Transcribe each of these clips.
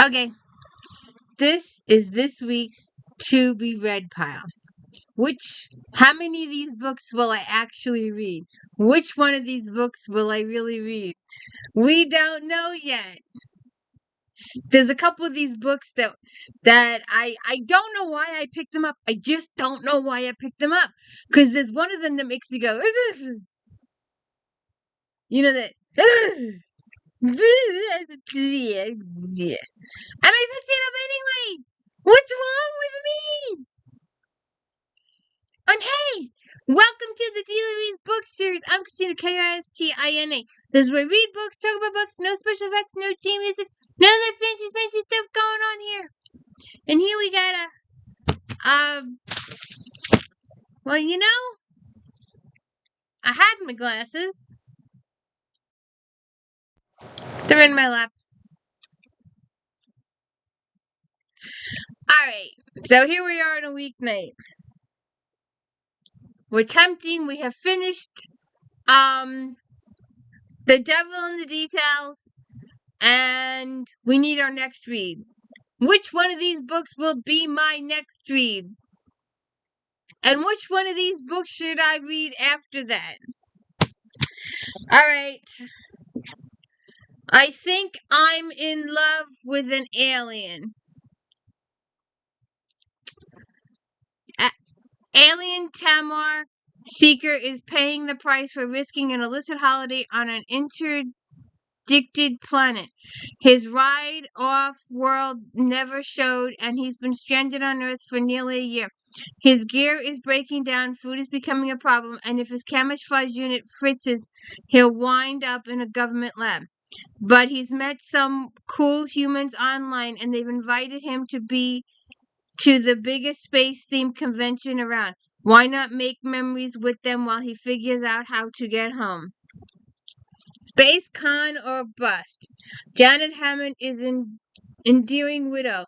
Okay, this is this week's to be read pile. How many of these books will I actually read? Which one of these books will I really read? We don't know yet. There's a couple of these books that I don't know why I picked them up. I just don't know why I picked them up. Because there's one of them that makes me go, you know that. And I picked it up anyway. What's wrong with me? And hey, welcome to the Dealer Reads Book Series. I'm Christina, Kristina. This is where we read books, talk about books, no special effects, no team music, none of that fancy stuff going on here. And here we got well, I had my glasses. They're in my lap. Alright, so here we are on a weeknight. We're tempting, we have finished, The Devil in the Details, and we need our next read. Which one of these books will be my next read? And which one of these books should I read after that? Alright. I think I'm in love with an alien. Alien Tamar Seeker is paying the price for risking an illicit holiday on an interdicted planet. His ride off world never showed, and he's been stranded on Earth for nearly a year. His gear is breaking down, food is becoming a problem, and if his camouflage unit fritzes, he'll wind up in a government lab. But he's met some cool humans online, and they've invited him to the biggest space-themed convention around. Why not make memories with them while he figures out how to get home? Space con or bust. Janet Hammond is an endearing weirdo.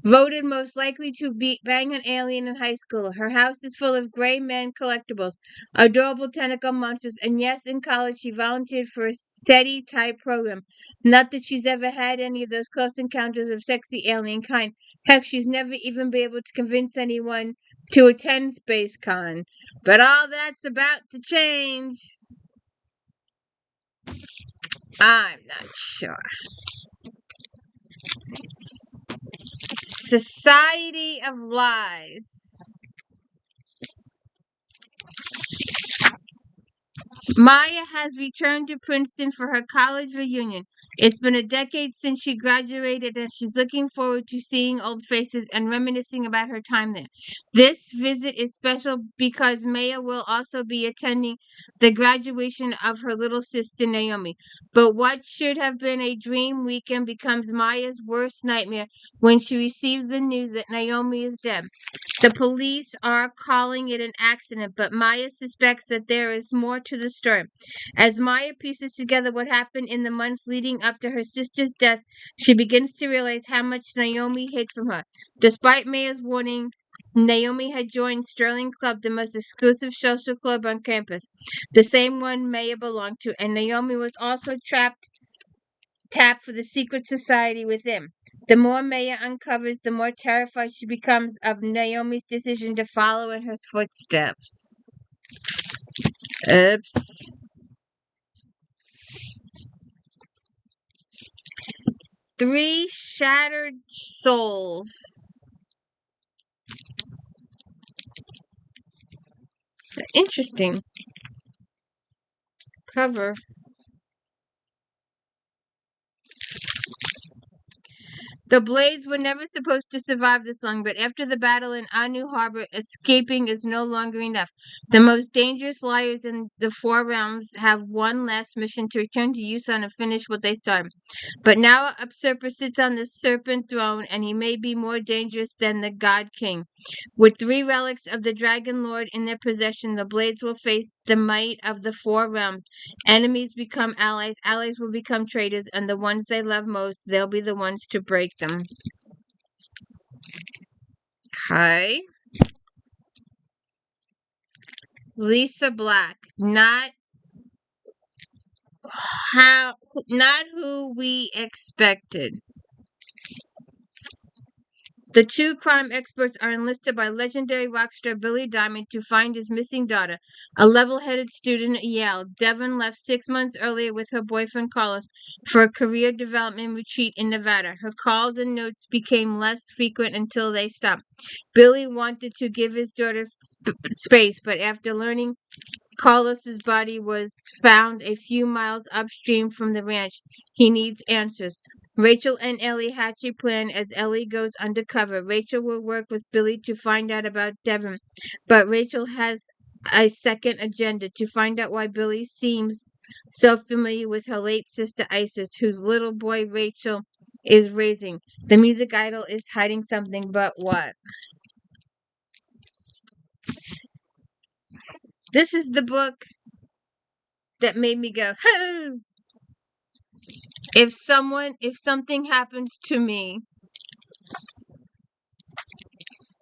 Voted most likely to bang an alien in high school. Her house is full of gray man collectibles, adorable tentacle monsters, and yes, in college she volunteered for a SETI-type program. Not that she's ever had any of those close encounters of sexy alien kind. Heck, she's never even been able to convince anyone to attend Space Con. But all that's about to change. I'm not sure. Society of Lies. Maya has returned to Princeton for her college reunion. It's been a decade since she graduated, and she's looking forward to seeing old faces and reminiscing about her time there. This visit is special because Maya will also be attending the graduation of her little sister Naomi. But what should have been a dream weekend becomes Maya's worst nightmare when she receives the news that Naomi is dead. The police are calling it an accident, but Maya suspects that there is more to the story. As Maya pieces together what happened in the months leading up to her sister's death, she begins to realize how much Naomi hid from her. Despite Maya's warning, Naomi had joined Sterling Club, the most exclusive social club on campus, the same one Maya belonged to, and Naomi was also tapped for the secret society within. The more Maya uncovers, the more terrified she becomes of Naomi's decision to follow in her footsteps. Oops. Three Shattered Souls. Interesting cover. The Blades were never supposed to survive this long, but after the battle in Anu Harbor, escaping is no longer enough. The most dangerous liars in the Four Realms have one last mission to return to Yusan and finish what they started. But now a usurper sits on the serpent throne, and he may be more dangerous than the God King. With three relics of the Dragon Lord in their possession, the Blades will face the might of the Four Realms. Enemies become allies, allies will become traitors, and the ones they love most, they'll be the ones to break them. Okay. Lisa Black. Not who we expected. The two crime experts are enlisted by legendary rock star Billy Diamond to find his missing daughter, a level-headed student at Yale. Devon left 6 months earlier with her boyfriend Carlos for a career development retreat in Nevada. Her calls and notes became less frequent until they stopped. Billy wanted to give his daughter space, but after learning Carlos's body was found a few miles upstream from the ranch, he needs answers. Rachel and Ellie hatch a plan as Ellie goes undercover. Rachel will work with Billy to find out about Devon, but Rachel has a second agenda to find out why Billy seems so familiar with her late sister Isis, whose little boy Rachel is raising. The music idol is hiding something, but what? This is the book that made me go, "Hoo!" If something happens to me.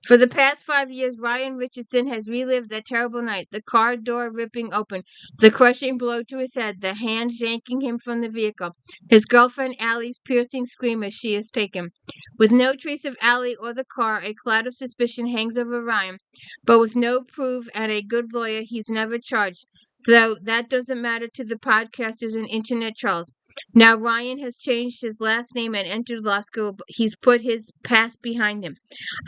For the past 5 years, Ryan Richardson has relived that terrible night, the car door ripping open, the crushing blow to his head, the hand yanking him from the vehicle, his girlfriend Allie's piercing scream as she is taken. With no trace of Allie or the car, a cloud of suspicion hangs over Ryan, but with no proof and a good lawyer, he's never charged, though that doesn't matter to the podcasters and internet trolls. Now Ryan has changed his last name and entered law school. He's put his past behind him.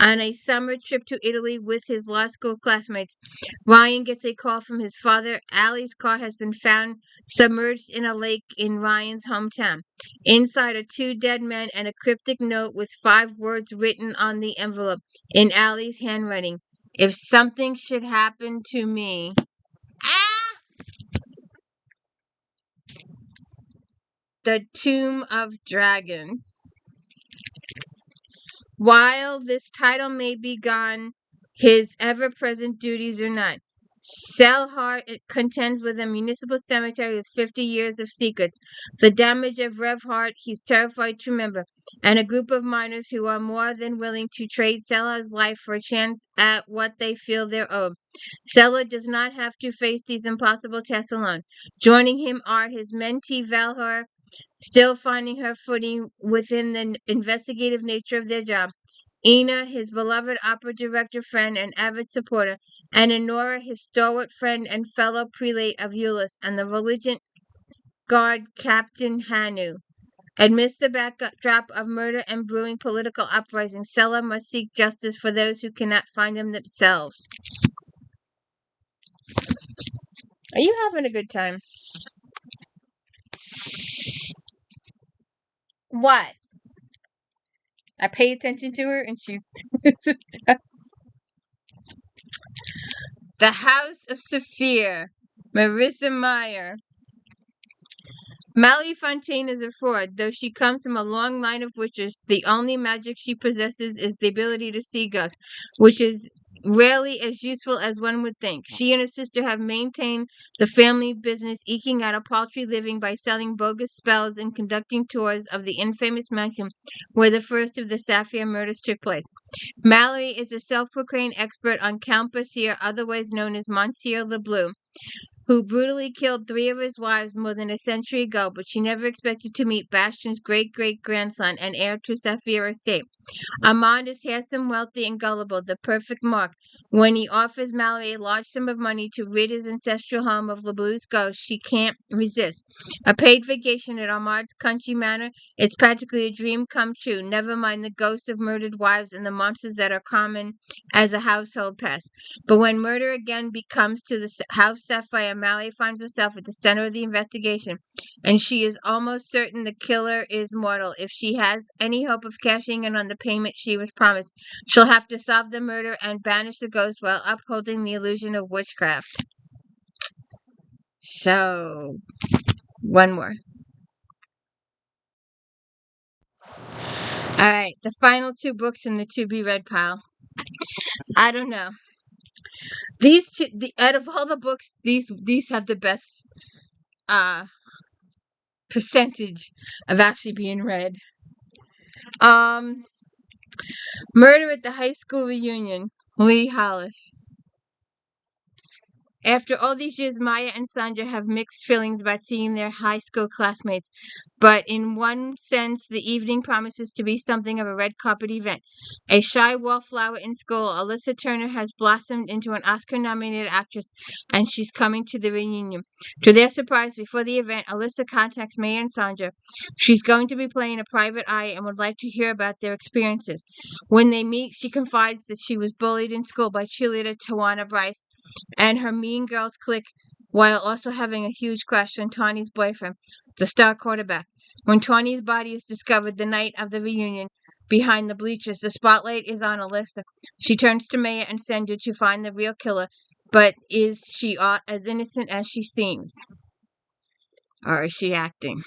On a summer trip to Italy with his law school classmates, Ryan gets a call from his father. Allie's car has been found submerged in a lake in Ryan's hometown. Inside are two dead men and a cryptic note with 5 words written on the envelope in Allie's handwriting. If something should happen to me. The Tomb of Dragons. While this title may be gone, his ever-present duties are not. SAPHIR contends with a municipal cemetery with 50 years of secrets, the damage of Revhart he's terrified to remember, and a group of miners who are more than willing to trade Seller's life for a chance at what they feel they're owed. Seller does not have to face these impossible tests alone. Joining him are his mentee Valhar, still finding her footing within the investigative nature of their job, Ina, his beloved opera director friend and avid supporter, and Enora, his stalwart friend and fellow prelate of Euless, and the religious guard Captain Hanu. Amidst the backdrop of murder and brewing political uprising, Sella must seek justice for those who cannot find him themselves. Are you having a good time? What? I pay attention to her and she's... The House of SAPHIR, Marissa Meyer. Mally Fontaine is a fraud. Though she comes from a long line of witches, the only magic she possesses is the ability to see ghosts, which is rarely as useful as one would think. She and her sister have maintained the family business, eking out a paltry living by selling bogus spells and conducting tours of the infamous mansion where the first of the SAPHIR murders took place. Mallory is a self-proclaimed expert on Count Bassir, otherwise known as Monsieur Le Bleu, who brutally killed 3 of his wives more than a century ago, but she never expected to meet Bastion's great-great-grandson and heir to SAPHIR estate. Armand is handsome, wealthy, and gullible, the perfect mark. When he offers Mallory a large sum of money to rid his ancestral home of Le Blue's ghost, she can't resist. A paid vacation at Armand's country manor, it's practically a dream come true, never mind the ghosts of murdered wives and the monsters that are common as a household pest. But when murder again comes to the House Sapphire, Mallory finds herself at the center of the investigation, and she is almost certain the killer is mortal. If she has any hope of cashing in on the payment she was promised, she'll have to solve the murder and banish the ghost while upholding the illusion of witchcraft. So, one more. Alright, the final 2 books in the to-be-read pile. I don't know. These two, out of all the books, these have the best percentage of actually being read. Murder at the High School Reunion, Lee Hollis. After all these years, Maya and Sandra have mixed feelings about seeing their high school classmates. But in one sense, the evening promises to be something of a red carpet event. A shy wallflower in school, Alyssa Turner has blossomed into an Oscar-nominated actress, and she's coming to the reunion. To their surprise, before the event, Alyssa contacts Maya and Sandra. She's going to be playing a private eye and would like to hear about their experiences. When they meet, she confides that she was bullied in school by cheerleader Tawana Bryce and her Mean Girls clique, while also having a huge crush on Tawny's boyfriend, the star quarterback. When Tawny's body is discovered the night of the reunion behind the bleachers, the spotlight is on Alyssa. She turns to Maya and Sandra to find the real killer, but is she as innocent as she seems? Or is she acting?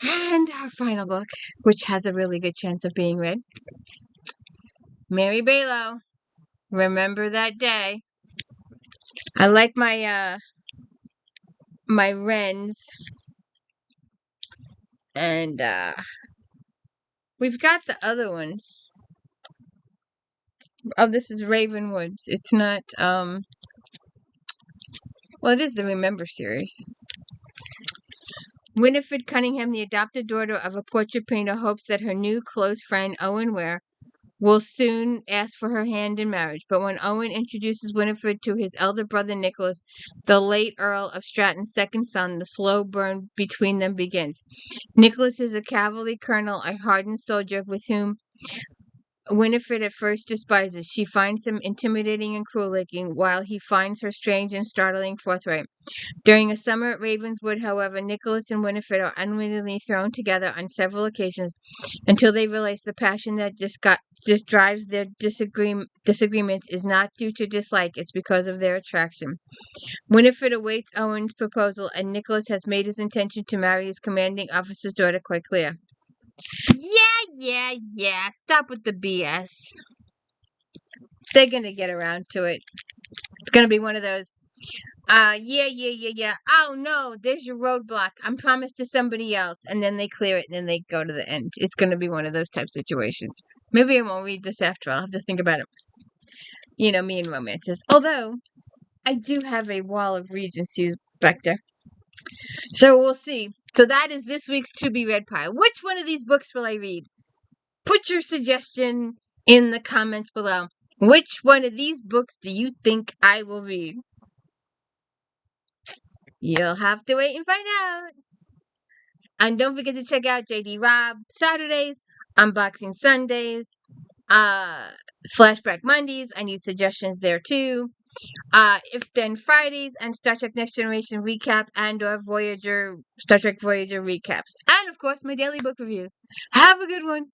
And our final book, which has a really good chance of being read, Mary Balo, Remember That Day. I like my Wrens, and we've got the other ones. Oh, this is Ravenwoods. It's not well, it is the Remember series. Winifred Cunningham, the adopted daughter of a portrait painter, hopes that her new close friend Owen Ware will soon ask for her hand in marriage. But when Owen introduces Winifred to his elder brother Nicholas, the late Earl of Stratton's second son, the slow burn between them begins. Nicholas is a cavalry colonel, a hardened soldier with whom Winifred at first despises. She finds him intimidating and cruel-looking, while he finds her strange and startling forthright. During a summer at Ravenswood, however, Nicholas and Winifred are unwittingly thrown together on several occasions until they realize the passion that just drives their disagreements is not due to dislike, it's because of their attraction. Winifred awaits Owen's proposal, and Nicholas has made his intention to marry his commanding officer's daughter quite clear. Yeah. Stop with the BS. They're gonna get around to it. It's gonna be one of those. Yeah. Oh no, there's your roadblock. I'm promised to somebody else, and then they clear it, and then they go to the end. It's gonna be one of those type situations. Maybe I won't read this after. I'll have to think about it. You know, me and romances. Although I do have a Wall of Regencies back there, so we'll see. So that is this week's to be read pile. Which one of these books will I read? Put your suggestion in the comments below. Which one of these books do you think I will read? You'll have to wait and find out. And don't forget to check out JD Rob Saturdays, Unboxing Sundays, Flashback Mondays. I need suggestions there too. If Then Fridays, and Star Trek Next Generation recap and or Star Trek Voyager recaps. And of course, my daily book reviews. Have a good one.